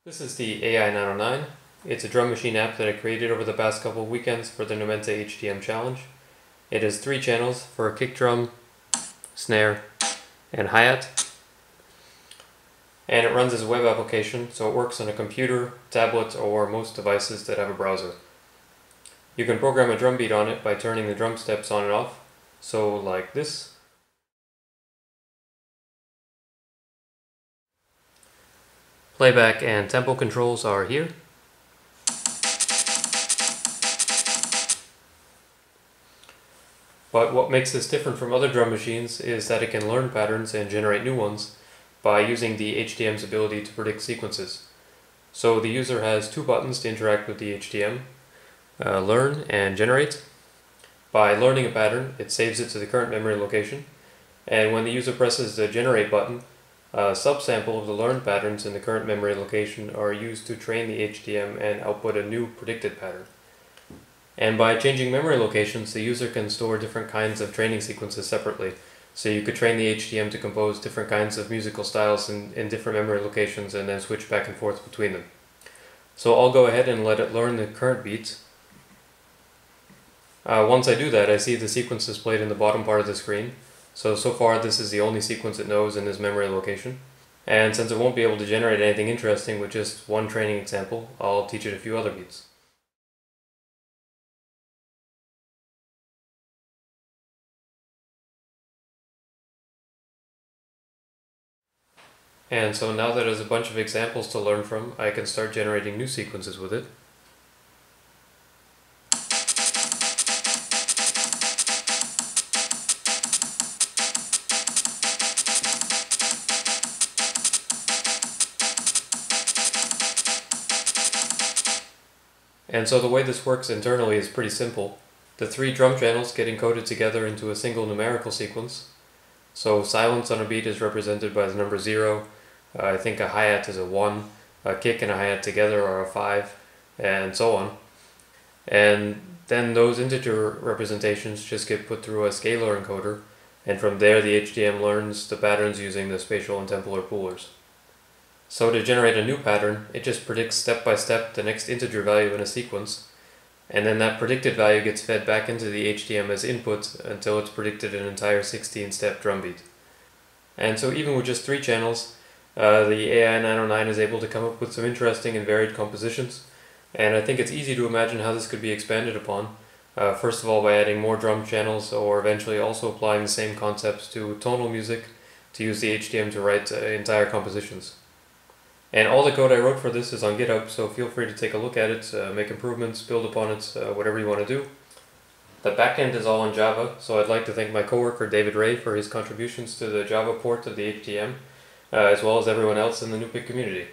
This is the AI-909. It's a drum machine app that I created over the past couple of weekends for the Numenta HTM challenge. It has 3 channels for a kick drum, snare, and hi-hat. And it runs as a web application, so it works on a computer, tablet, or most devices that have a browser. You can program a drum beat on it by turning the drum steps on and off, so like this. Playback and tempo controls are here. But what makes this different from other drum machines is that it can learn patterns and generate new ones by using the HTM's ability to predict sequences. So the user has 2 buttons to interact with the HTM, learn and generate. By learning a pattern, it saves it to the current memory location, and when the user presses the generate button, a subsample of the learned patterns in the current memory location are used to train the HTM and output a new predicted pattern. And by changing memory locations, the user can store different kinds of training sequences separately. So you could train the HTM to compose different kinds of musical styles in different memory locations and then switch back and forth between them. So I'll go ahead and let it learn the current beats. Once I do that, I see the sequence displayed in the bottom part of the screen. So far this is the only sequence it knows in this memory location. And since it won't be able to generate anything interesting with just one training example, I'll teach it a few other beats. And so now that it has a bunch of examples to learn from, I can start generating new sequences with it. And so the way this works internally is pretty simple. The 3 drum channels get encoded together into a single numerical sequence. So silence on a beat is represented by the number 0, I think a hi-hat is a 1, a kick and a hi-hat together are a 5, and so on. And then those integer representations just get put through a scalar encoder, and from there the HTM learns the patterns using the spatial and temporal poolers. So to generate a new pattern, it just predicts step by step the next integer value in a sequence, and then that predicted value gets fed back into the HTM as input until it's predicted an entire 16-step drum beat. And so even with just 3 channels, the AI-909 is able to come up with some interesting and varied compositions, and I think it's easy to imagine how this could be expanded upon. First of all, by adding more drum channels, or eventually also applying the same concepts to tonal music to use the HTM to write entire compositions. And all the code I wrote for this is on GitHub, so feel free to take a look at it, make improvements, build upon it, whatever you want to do. The backend is all in Java, so I'd like to thank my coworker David Ray for his contributions to the Java port of the HTM, as well as everyone else in the NuPick community.